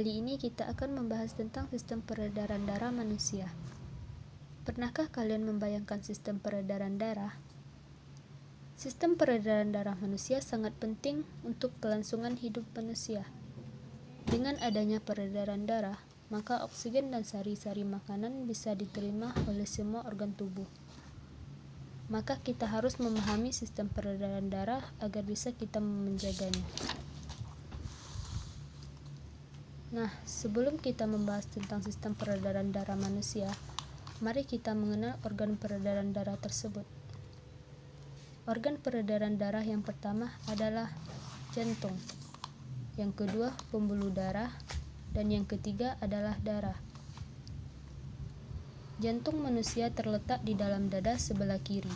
Kali ini kita akan membahas tentang sistem peredaran darah manusia. Pernahkah kalian membayangkan sistem peredaran darah? Sistem peredaran darah manusia sangat penting untuk kelangsungan hidup manusia. Dengan adanya peredaran darah, maka oksigen dan sari-sari makanan bisa diterima oleh semua organ tubuh. Maka kita harus memahami sistem peredaran darah agar bisa kita menjaganya. Nah, sebelum kita membahas tentang sistem peredaran darah manusia, mari kita mengenal organ peredaran darah tersebut. Organ peredaran darah yang pertama adalah jantung, yang kedua pembuluh darah, dan yang ketiga adalah darah. Jantung manusia terletak di dalam dada sebelah kiri.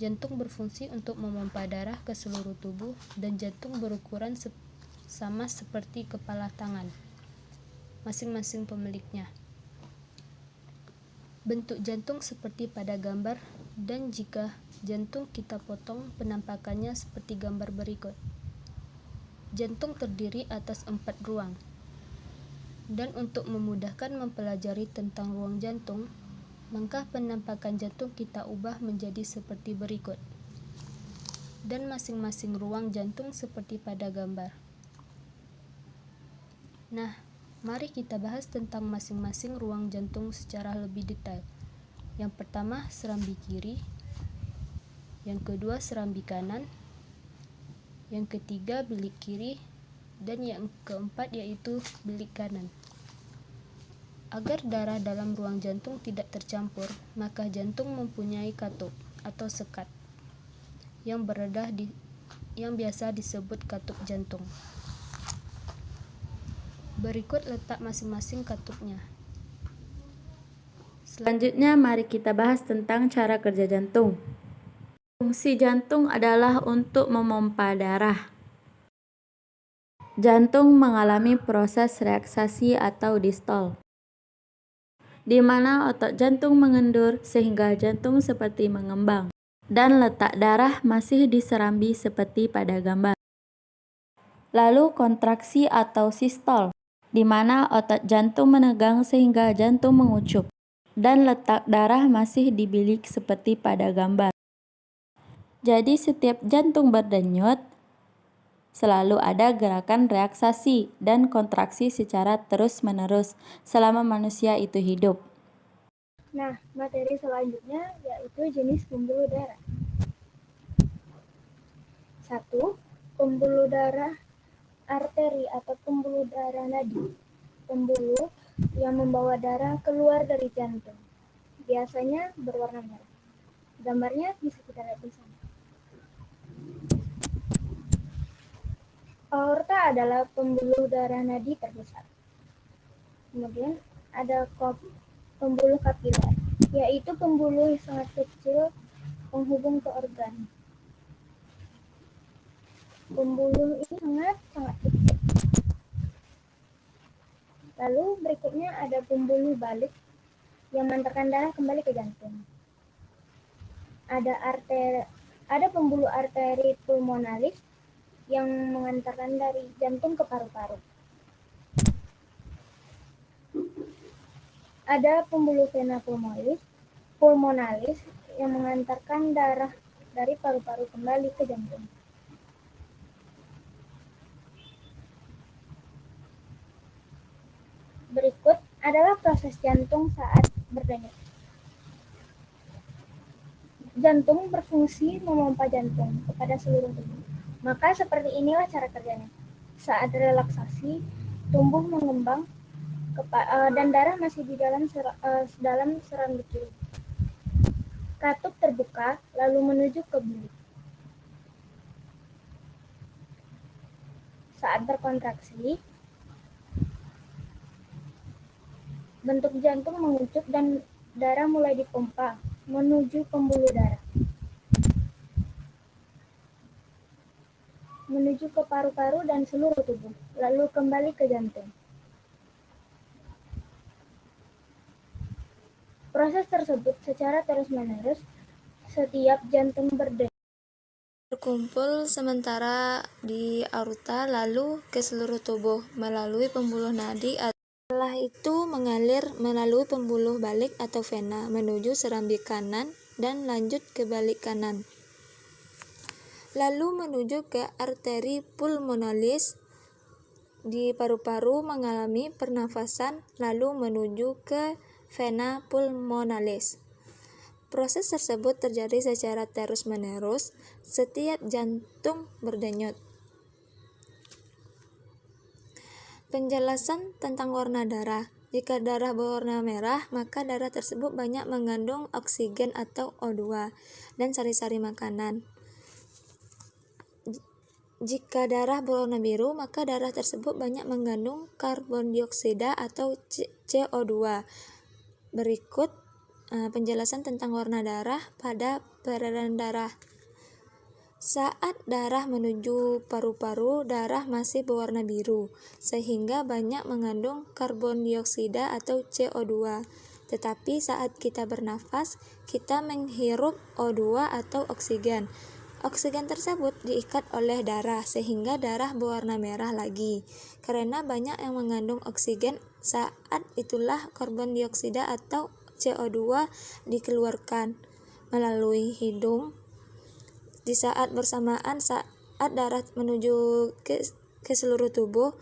Jantung berfungsi untuk memompa darah ke seluruh tubuh, dan jantung berukuran sama seperti kepala tangan masing-masing pemiliknya. Bentuk jantung seperti pada gambar, dan jika jantung kita potong, penampakannya seperti gambar berikut. Jantung terdiri atas 4 ruang. Dan untuk memudahkan mempelajari tentang ruang jantung, maka penampakan jantung kita ubah menjadi seperti berikut. Dan masing-masing ruang jantung seperti pada gambar. Nah, mari kita bahas tentang masing-masing ruang jantung secara lebih detail. Yang pertama, serambi kiri. Yang kedua, serambi kanan. Yang ketiga, bilik kiri. Dan yang keempat yaitu bilik kanan. Agar darah dalam ruang jantung tidak tercampur, maka jantung mempunyai katup atau sekat yang biasa disebut katup jantung. Berikut letak masing-masing katupnya. Selanjutnya, mari kita bahas tentang cara kerja jantung. Fungsi jantung adalah untuk memompa darah. Jantung mengalami proses relaksasi atau distol, di mana otot jantung mengendur sehingga jantung seperti mengembang, dan letak darah masih di serambi seperti pada gambar. Lalu kontraksi atau sistol, di mana otot jantung menegang sehingga jantung mengucup, dan letak darah masih di bilik seperti pada gambar. Jadi setiap jantung berdenyut, selalu ada gerakan relaksasi dan kontraksi secara terus-menerus selama manusia itu hidup. Nah, materi selanjutnya yaitu jenis pembuluh darah. 1. Pembuluh darah arteri atau pembuluh darah nadi. Pembuluh yang membawa darah keluar dari jantung. Biasanya berwarna merah. Gambarnya bisa kita lihat di sana. Aorta adalah pembuluh darah nadi terbesar. Kemudian ada pembuluh kapiler, yaitu pembuluh sangat kecil penghubung ke organ. Pembuluh ini sangat kecil. Lalu berikutnya ada pembuluh balik yang mengantarkan darah kembali ke jantung. Ada pembuluh arteri pulmonalis yang mengantarkan dari jantung ke paru-paru. Ada pembuluh vena pulmonalis yang mengantarkan darah dari paru-paru kembali ke jantung. Berikut adalah proses jantung saat berdenyut. Jantung berfungsi memompa jantung kepada seluruh tubuh. Maka seperti inilah cara kerjanya. Saat relaksasi, tumbuh mengembang dan darah masih di dalam serambi kiri. Katup terbuka lalu menuju ke bilik. Saat berkontraksi, bentuk jantung mengucup dan darah mulai dipompa menuju pembuluh darah, menuju ke paru-paru dan seluruh tubuh, lalu kembali ke jantung. Proses tersebut secara terus-menerus setiap jantung berdenyut berkumpul sementara di aorta lalu ke seluruh tubuh melalui pembuluh nadi. Setelah itu mengalir melalui pembuluh balik atau vena menuju serambi kanan dan lanjut ke balik kanan. Lalu menuju ke arteri pulmonalis di paru-paru mengalami pernafasan lalu menuju ke vena pulmonalis. Proses tersebut terjadi secara terus-menerus setiap jantung berdenyut. Penjelasan tentang warna darah. Jika darah berwarna merah, maka darah tersebut banyak mengandung oksigen atau O2 dan sari-sari makanan. Jika darah berwarna biru, maka darah tersebut banyak mengandung karbon dioksida atau CO2. Berikut penjelasan tentang warna darah pada peredaran darah. Saat darah menuju paru-paru, darah masih berwarna biru, sehingga banyak mengandung karbon dioksida atau CO2. Tetapi saat kita bernafas, kita menghirup O2 atau oksigen. Oksigen tersebut diikat oleh darah, sehingga darah berwarna merah lagi. Karena banyak yang mengandung oksigen, saat itulah karbon dioksida atau CO2 dikeluarkan melalui hidung. Di saat bersamaan saat darah menuju ke seluruh tubuh,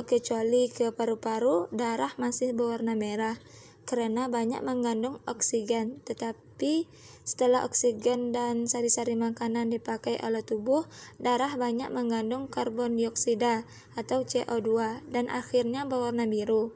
kecuali ke paru-paru, darah masih berwarna merah karena banyak mengandung oksigen. Tetapi setelah oksigen dan sari-sari makanan dipakai oleh tubuh, darah banyak mengandung karbon dioksida atau CO2 dan akhirnya berwarna biru.